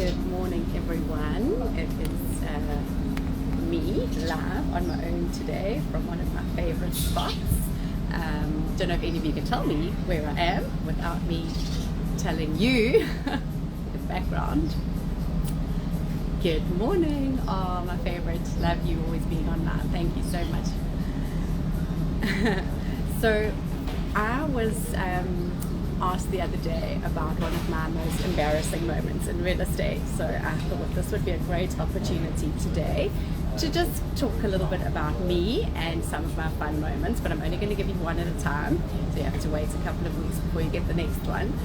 Good morning, everyone. It is me live on my own today from one of my favorite spots. Don't know if any of you can tell me where I am without me telling you the background. Good morning. Oh, my favorite. Love you always being online. Thank you so much. So I was asked the other day about one of my most embarrassing moments in real estate, so I thought this would be a great opportunity today to just talk a little bit about me and some of my fun moments, but I'm only going to give you one at a time, so you have to wait a couple of weeks before you get the next one.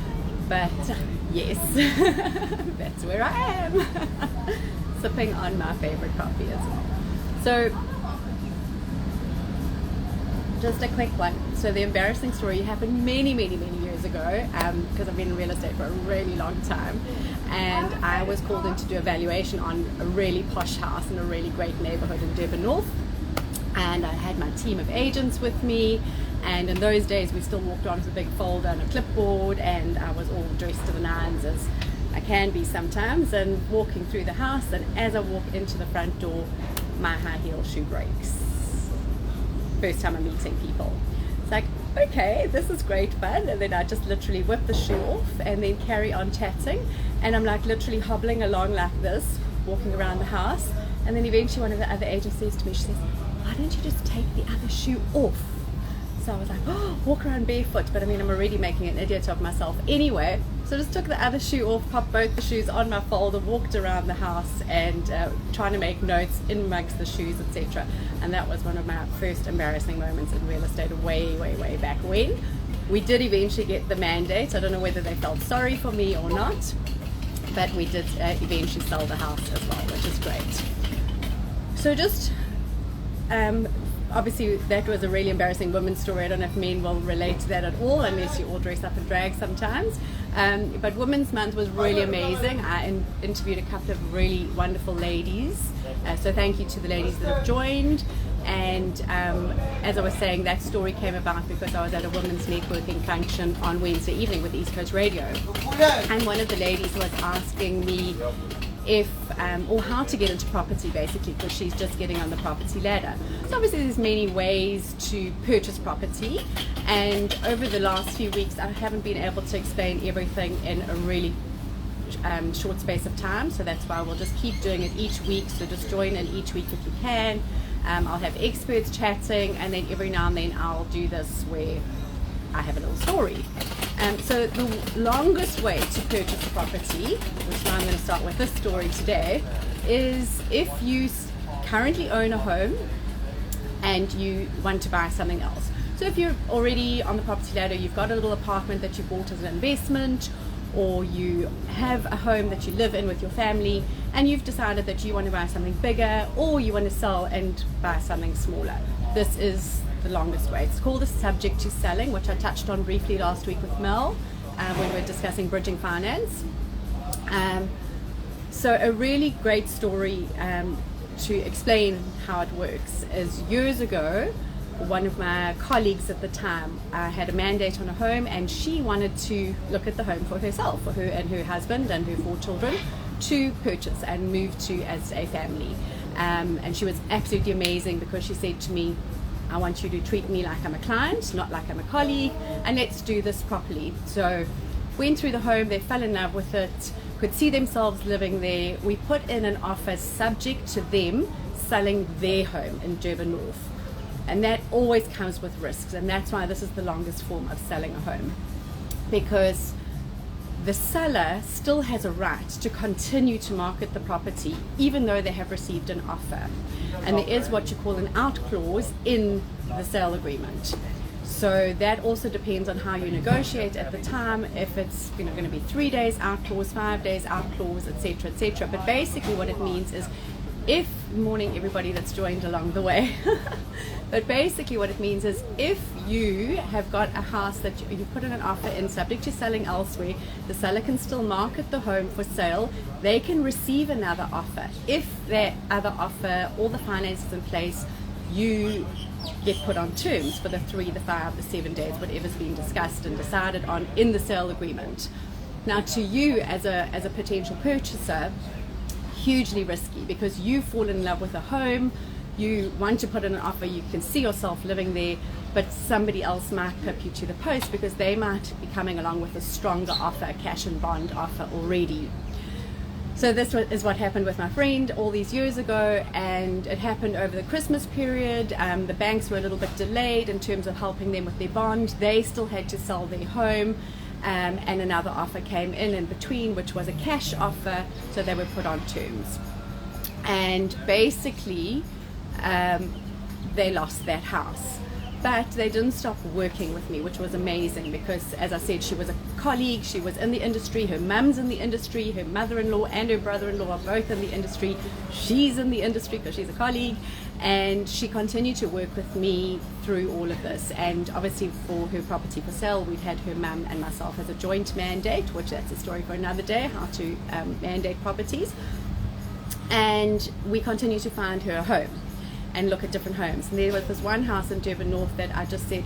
But yes, that's where I am, sipping on my favorite coffee as well. So just a quick one. So the embarrassing story happened many years ago, because I've been in real estate for a really long time, and I was called in to do a valuation on a really posh house in a really great neighborhood in Durban North, and I had my team of agents with me, and in those days we still walked around with a big folder and a clipboard, and I was all dressed to the nines as I can be sometimes, and walking through the house, and as I walk into the front door, my high heel shoe breaks. First time I'm meeting people. It's like, okay, this is great fun, and then I just literally whip the shoe off and then carry on chatting, and I'm like literally hobbling along like this, walking around the house, and then eventually one of the other agents says to me, she says, why don't you just take the other shoe off? So I was like, oh, walk around barefoot, but I mean, I'm already making an idiot of myself anyway. So I just took the other shoe off, popped both the shoes on my folder, walked around the house, and trying to make notes in amongst the shoes, etc. And that was one of my first embarrassing moments in real estate way back when. We did eventually get the mandate. I don't know whether they felt sorry for me or not, but we did eventually sell the house as well, which is great. So just obviously that was a really embarrassing women's story. I don't know if men will relate to that at all, unless you all dress up in drag sometimes. But Women's Month was really amazing. I interviewed a couple of really wonderful ladies, so thank you to the ladies that have joined. And as I was saying, that story came about because I was at a women's networking function on Wednesday evening with East Coast Radio, and one of the ladies was asking me if or how to get into property, basically, because she's just getting on the property ladder. So obviously there's many ways to purchase property, and over the last few weeks I haven't been able to explain everything in a really short space of time, so that's why we'll just keep doing it each week. So just join in each week if you can. I'll have experts chatting, and then every now and then I'll do this where I have a little story. So the longest way to purchase a property, which now I'm going to start with this story today, is if you currently own a home and you want to buy something else. So if you're already on the property ladder, you've got a little apartment that you bought as an investment, or you have a home that you live in with your family, and you've decided that you want to buy something bigger, or you want to sell and buy something smaller. This is the longest way. It's called the subject to selling, which I touched on briefly last week with Mel when we were discussing bridging finance. So a really great story to explain how it works is, years ago, one of my colleagues at the time had a mandate on a home, and she wanted to look at the home for herself, for her and her husband and her 4 children to purchase and move to as a family. And she was absolutely amazing, because she said to me, I want you to treat me like I'm a client, not like I'm a colleague, and let's do this properly. So went through the home, they fell in love with it, could see themselves living there. We put in an offer subject to them selling their home in Durban North. And that always comes with risks, and that's why this is the longest form of selling a home, because the seller still has a right to continue to market the property even though they have received an offer. And there is what you call an out clause in the sale agreement. So that also depends on how you negotiate at the time, if it's going to be 3 days out clause, 5 days out clause, etc., etc. But basically what it means is, morning everybody that's joined along the way. But basically what it means is, if you have got a house that you put in an offer in subject to selling elsewhere, the seller can still market the home for sale. They can receive another offer. If that other offer, all the finances in place, you get put on terms for the 3, the 5, the 7 days, whatever's been discussed and decided on in the sale agreement. Now to you as a potential purchaser, hugely risky, because you fall in love with a home, you want to put in an offer, you can see yourself living there, but somebody else might pip you to the post because they might be coming along with a stronger offer, a cash and bond offer already. So this is what happened with my friend all these years ago, and it happened over the Christmas period. The banks were a little bit delayed in terms of helping them with their bond. They still had to sell their home, and another offer came in between, which was a cash offer, so they were put on terms. And basically they lost that house. But they didn't stop working with me, which was amazing, because as I said, she was a colleague, she was in the industry, her mum's in the industry, her mother-in-law and her brother-in-law are both in the industry, she's in the industry because she's a colleague, and she continued to work with me through all of this. And obviously for her property for sale, we've had her mum and myself as a joint mandate, which that's a story for another day, how to mandate properties. And we continue to find her a home and look at different homes. And there was this one house in Durban North that I just said,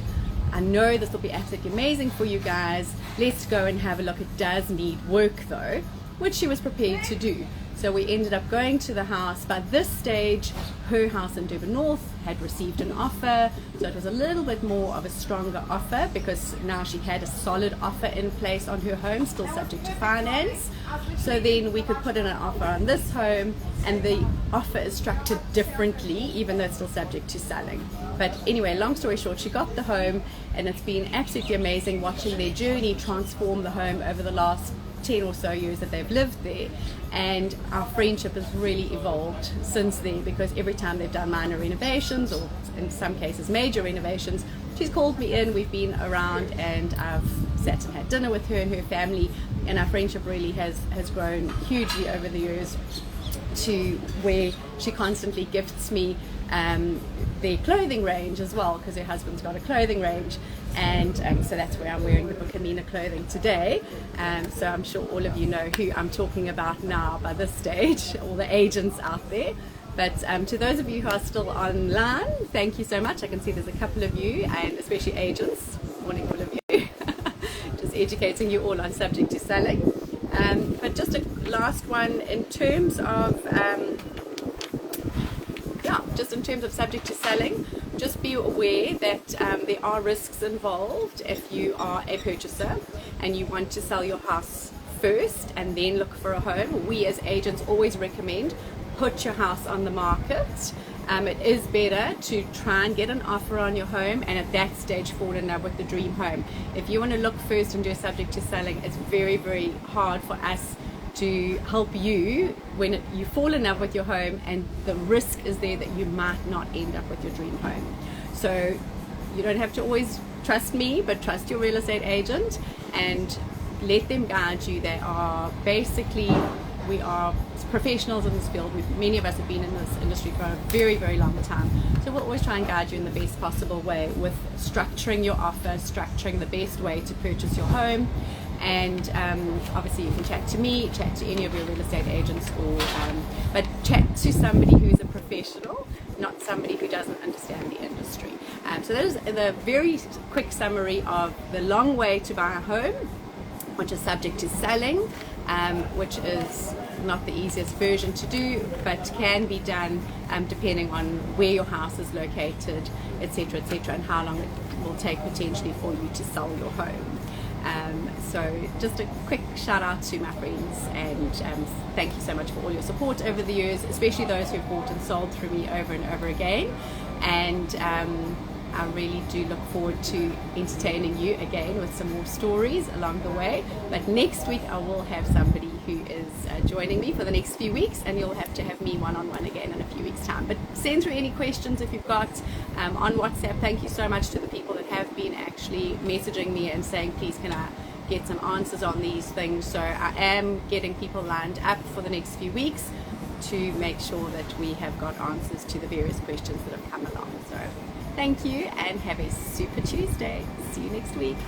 I know this will be absolutely amazing for you guys, let's go and have a look. It does need work though, which she was prepared to do. So we ended up going to the house. By this stage, her house in Durban North had received an offer, so it was a little bit more of a stronger offer, because now she had a solid offer in place on her home, still subject to finance. So then we could put in an offer on this home, and the offer is structured differently, even though it's still subject to selling. But anyway, long story short, she got the home, and it's been absolutely amazing watching their journey transform the home over the last 10 or so years that they've lived there. And our friendship has really evolved since then, because every time they've done minor renovations, or in some cases major renovations, she's called me in, we've been around, and I've sat and had dinner with her and her family, and our friendship really has grown hugely over the years, to where she constantly gifts me their clothing range as well, because her husband's got a clothing range, and so that's where I'm wearing the Bukhanina clothing today. So I'm sure all of you know who I'm talking about now by this stage, all the agents out there. But to those of you who are still online, thank you so much. I can see there's a couple of you, and especially agents. Morning all of you. Just educating you all on subject to selling. But just a last one in terms of just in terms of subject to selling, just be aware that there are risks involved if you are a purchaser and you want to sell your house first and then look for a home. We as agents always recommend put your house on the market. It is better to try and get an offer on your home, and at that stage fall in love with the dream home. If you want to look first and do subject to selling, it's very, very hard for us to help you when you fall in love with your home, and the risk is there that you might not end up with your dream home. So you don't have to always trust me, but trust your real estate agent and let them guide you. They are basically, we are professionals in this field. Many of us have been in this industry for a very, very long time. So we'll always try and guide you in the best possible way with structuring your offer, structuring the best way to purchase your home. And obviously you can chat to me, chat to any of your real estate agents, or but chat to somebody who's a professional, not somebody who doesn't understand the industry. So that is the very quick summary of the long way to buy a home, which is subject to selling, which is not the easiest version to do, but can be done depending on where your house is located, etc., and how long it will take potentially for you to sell your home. So just a quick shout out to my friends, and thank you so much for all your support over the years, especially those who've bought and sold through me over and over again. And I really do look forward to entertaining you again with some more stories along the way. But next week I will have somebody who is joining me for the next few weeks, and you'll have to have me one-on-one again in a few weeks' time. But send through any questions if you've got on WhatsApp. Thank you so much to the people that have been actually messaging me and saying, please can I get some answers on these things. So I am getting people lined up for the next few weeks to make sure that we have got answers to the various questions that have come along. So thank you, and have a super Tuesday. See you next week.